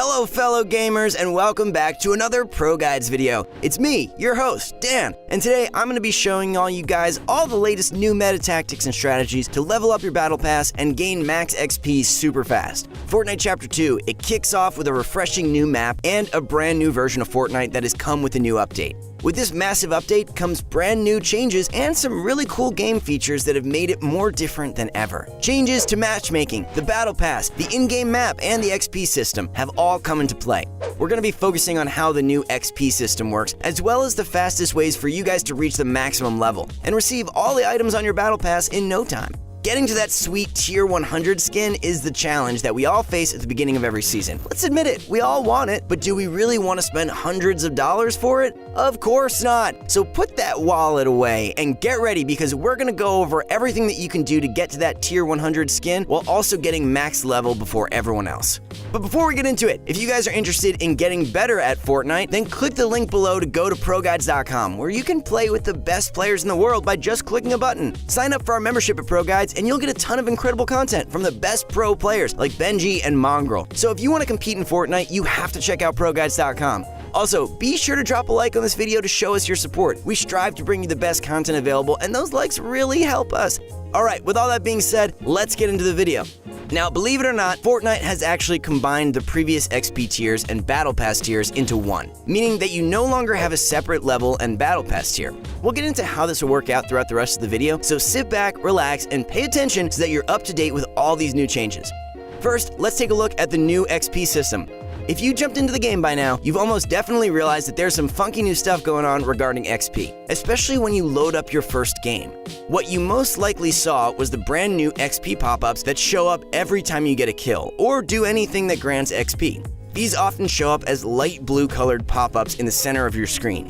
Hello fellow gamers and welcome back to another Pro Guides video. It's me, your host, Dan, and today I'm going to be showing all you guys all the latest new meta tactics and strategies to level up your battle pass and gain max XP super fast. Fortnite Chapter 2, it kicks off with a refreshing new map and a brand new version of Fortnite that has come with a new update. With this massive update comes brand new changes and some really cool game features that have made it more different than ever. Changes to matchmaking, the battle pass, the in-game map, and the XP system have all come into play. We're going to be focusing on how the new XP system works, as well as the fastest ways for you guys to reach the maximum level and receive all the items on your battle pass in no time. Getting to that sweet tier 100 skin is the challenge that we all face at the beginning of every season. Let's admit it, we all want it, but do we really want to spend hundreds of dollars for it? Of course not. So put that wallet away and get ready because we're going to go over everything that you can do to get to that tier 100 skin while also getting max level before everyone else. But before we get into it, if you guys are interested in getting better at Fortnite, then click the link below to go to ProGuides.com, where you can play with the best players in the world by just clicking a button. Sign up for our membership at Pro Guides and you'll get a ton of incredible content from the best pro players like Benji and Mongrel. So if you want to compete in Fortnite, you have to check out ProGuides.com. Also, be sure to drop a like on this video to show us your support. We strive to bring you the best content available, and those likes really help us. Alright, with all that being said, let's get into the video. Now, believe it or not, Fortnite has actually combined the previous XP tiers and Battle Pass tiers into one, meaning that you no longer have a separate level and Battle Pass tier. We'll get into how this will work out throughout the rest of the video, so sit back, relax, and pay attention so that you're up to date with all these new changes. First, let's take a look at the new XP system. If you jumped into the game by now, you've almost definitely realized that there's some funky new stuff going on regarding XP, especially when you load up your first game. What you most likely saw was the brand new XP pop-ups that show up every time you get a kill, or do anything that grants XP. These often show up as light blue colored pop-ups in the center of your screen.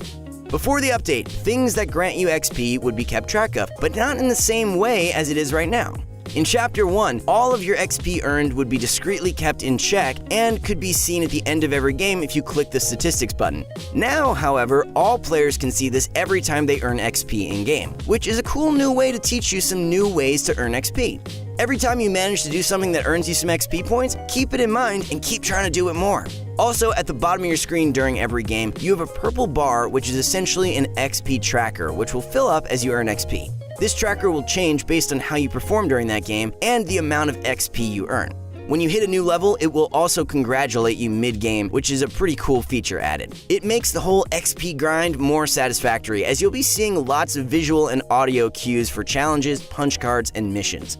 Before the update, things that grant you XP would be kept track of, but not in the same way as it is right now. In Chapter 1, all of your XP earned would be discreetly kept in check and could be seen at the end of every game if you click the statistics button. Now, however, all players can see this every time they earn XP in-game, which is a cool new way to teach you some new ways to earn XP. Every time you manage to do something that earns you some XP points, keep it in mind and keep trying to do it more. Also, at the bottom of your screen during every game, you have a purple bar which is essentially an XP tracker, which will fill up as you earn XP. This tracker will change based on how you perform during that game and the amount of XP you earn. When you hit a new level, it will also congratulate you mid-game, which is a pretty cool feature added. It makes the whole XP grind more satisfactory, as you'll be seeing lots of visual and audio cues for challenges, punch cards, and missions.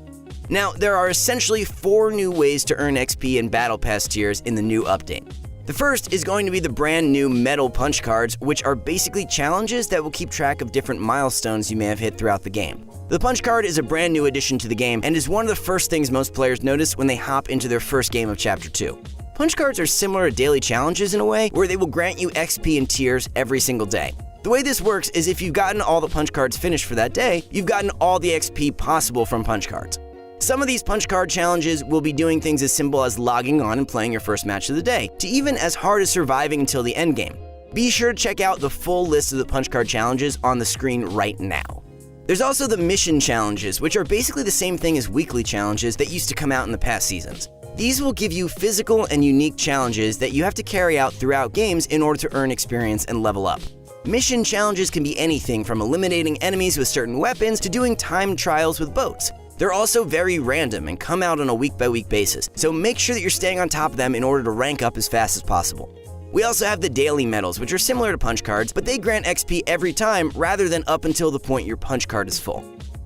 Now, there are essentially 4 new ways to earn XP in Battle Pass tiers in the new update. The first is going to be the brand new metal punch cards, which are basically challenges that will keep track of different milestones you may have hit throughout the game. The punch card is a brand new addition to the game and is one of the first things most players notice when they hop into their first game of Chapter 2. Punch cards are similar to daily challenges in a way, where they will grant you XP in tiers every single day. The way this works is if you've gotten all the punch cards finished for that day, you've gotten all the XP possible from punch cards. Some of these punch card challenges will be doing things as simple as logging on and playing your first match of the day, to even as hard as surviving until the end game. Be sure to check out the full list of the punch card challenges on the screen right now. There's also the mission challenges, which are basically the same thing as weekly challenges that used to come out in the past seasons. These will give you physical and unique challenges that you have to carry out throughout games in order to earn experience and level up. Mission challenges can be anything from eliminating enemies with certain weapons to doing timed trials with boats. They're also very random and come out on a week-by-week basis, so make sure that you're staying on top of them in order to rank up as fast as possible. We also have the daily medals, which are similar to punch cards, but they grant XP every time rather than up until the point your punch card is full.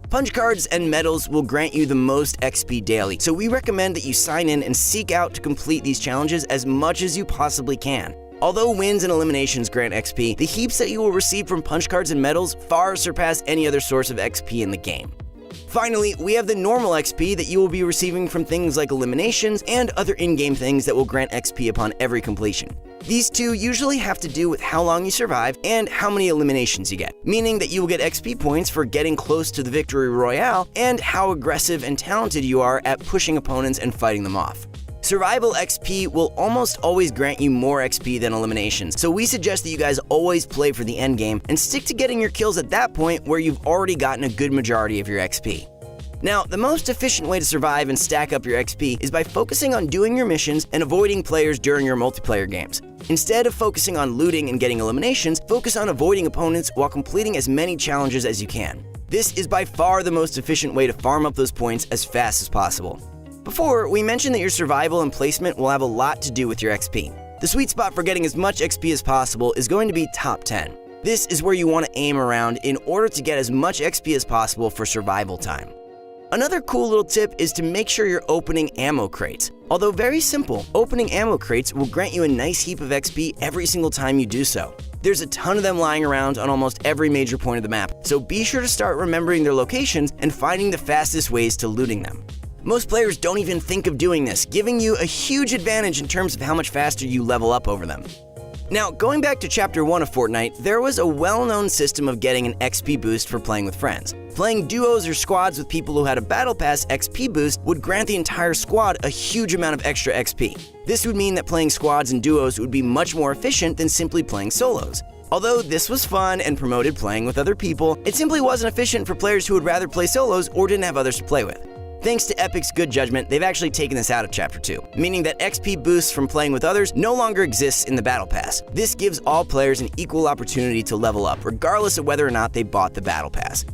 Punch cards and medals will grant you the most XP daily, so we recommend that you sign in and seek out to complete these challenges as much as you possibly can. Although wins and eliminations grant XP, the heaps that you will receive from punch cards and medals far surpass any other source of XP in the game. Finally, we have the normal XP that you will be receiving from things like eliminations and other in-game things that will grant XP upon every completion. These two usually have to do with how long you survive and how many eliminations you get, meaning that you will get XP points for getting close to the victory royale and how aggressive and talented you are at pushing opponents and fighting them off. Survival XP will almost always grant you more XP than eliminations, so we suggest that you guys always play for the endgame and stick to getting your kills at that point where you've already gotten a good majority of your XP. Now, the most efficient way to survive and stack up your XP is by focusing on doing your missions and avoiding players during your multiplayer games. Instead of focusing on looting and getting eliminations, focus on avoiding opponents while completing as many challenges as you can. This is by far the most efficient way to farm up those points as fast as possible. Before, we mentioned that your survival and placement will have a lot to do with your XP. The sweet spot for getting as much XP as possible is going to be top 10. This is where you want to aim around in order to get as much XP as possible for survival time. Another cool little tip is to make sure you're opening ammo crates. Although very simple, opening ammo crates will grant you a nice heap of XP every single time you do so. There's a ton of them lying around on almost every major point of the map, so be sure to start remembering their locations and finding the fastest ways to looting them. Most players don't even think of doing this, giving you a huge advantage in terms of how much faster you level up over them. Now, going back to Chapter 1 of Fortnite, there was a well-known system of getting an XP boost for playing with friends. Playing duos or squads with people who had a Battle Pass XP boost would grant the entire squad a huge amount of extra XP. This would mean that playing squads and duos would be much more efficient than simply playing solos. Although this was fun and promoted playing with other people, it simply wasn't efficient for players who would rather play solos or didn't have others to play with. Thanks to Epic's good judgment, they've actually taken this out of Chapter 2, meaning that XP boosts from playing with others no longer exists in the Battle Pass. This gives all players an equal opportunity to level up, regardless of whether or not they bought the Battle Pass.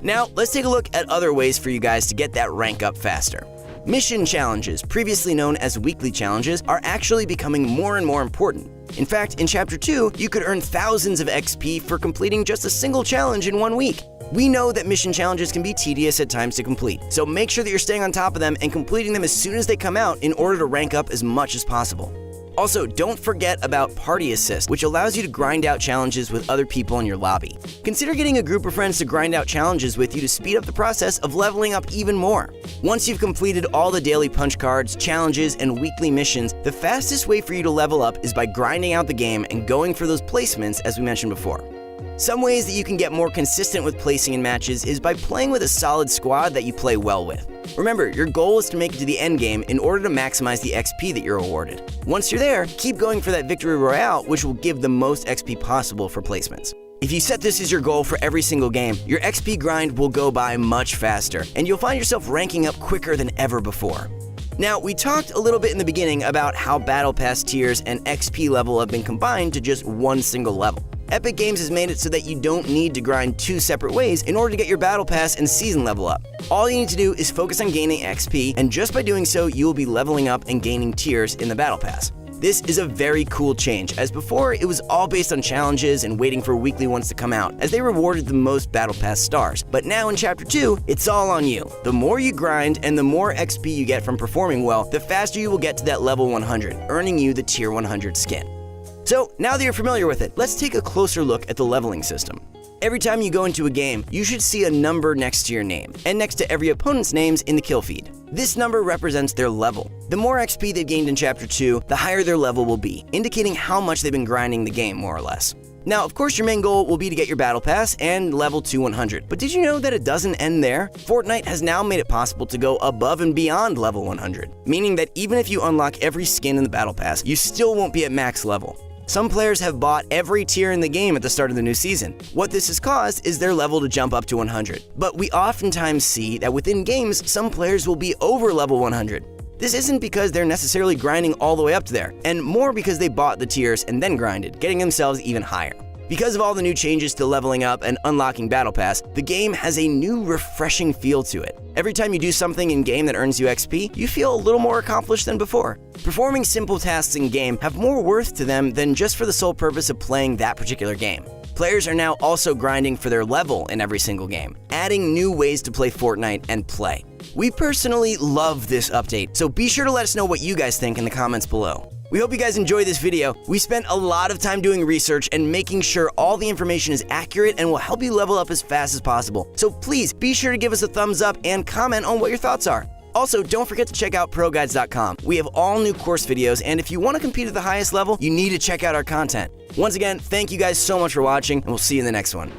Now, let's take a look at other ways for you guys to get that rank up faster. Mission challenges, previously known as weekly challenges, are actually becoming more and more important. In fact, in Chapter 2, you could earn thousands of XP for completing just a single challenge in 1 week. We know that mission challenges can be tedious at times to complete, so make sure that you're staying on top of them and completing them as soon as they come out in order to rank up as much as possible. Also, don't forget about Party Assist, which allows you to grind out challenges with other people in your lobby. Consider getting a group of friends to grind out challenges with you to speed up the process of leveling up even more. Once you've completed all the daily punch cards, challenges, and weekly missions, the fastest way for you to level up is by grinding out the game and going for those placements as we mentioned before. Some ways that you can get more consistent with placing in matches is by playing with a solid squad that you play well with. Remember, your goal is to make it to the end game in order to maximize the XP that you're awarded. Once you're there, keep going for that victory royale, which will give the most XP possible for placements. If you set this as your goal for every single game, your XP grind will go by much faster, and you'll find yourself ranking up quicker than ever before. Now, we talked a little bit in the beginning about how Battle Pass tiers and XP level have been combined to just one single level. Epic Games has made it so that you don't need to grind two separate ways in order to get your Battle Pass and season level up. All you need to do is focus on gaining XP, and just by doing so, you will be leveling up and gaining tiers in the Battle Pass. This is a very cool change, as before it was all based on challenges and waiting for weekly ones to come out, as they rewarded the most Battle Pass stars. But now in Chapter 2, it's all on you. The more you grind and the more XP you get from performing well, the faster you will get to that level 100, earning you the Tier 100 skin. So, now that you're familiar with it, let's take a closer look at the leveling system. Every time you go into a game, you should see a number next to your name, and next to every opponent's names in the kill feed. This number represents their level. The more XP they've gained in Chapter 2, the higher their level will be, indicating how much they've been grinding the game, more or less. Now, of course, your main goal will be to get your Battle Pass and level to 100, but did you know that it doesn't end there? Fortnite has now made it possible to go above and beyond level 100, meaning that even if you unlock every skin in the Battle Pass, you still won't be at max level. Some players have bought every tier in the game at the start of the new season. What this has caused is their level to jump up to 100. But we oftentimes see that within games, some players will be over level 100. This isn't because they're necessarily grinding all the way up to there, and more because they bought the tiers and then grinded, getting themselves even higher. Because of all the new changes to leveling up and unlocking Battle Pass, the game has a new refreshing feel to it. Every time you do something in-game that earns you XP, you feel a little more accomplished than before. Performing simple tasks in-game have more worth to them than just for the sole purpose of playing that particular game. Players are now also grinding for their level in every single game, adding new ways to play Fortnite and play. We personally love this update, so be sure to let us know what you guys think in the comments below. We hope you guys enjoyed this video. We spent a lot of time doing research and making sure all the information is accurate and will help you level up as fast as possible. So please be sure to give us a thumbs up and comment on what your thoughts are. Also, don't forget to check out ProGuides.com. We have all new course videos, and if you want to compete at the highest level, you need to check out our content. Once again, thank you guys so much for watching, and we'll see you in the next one.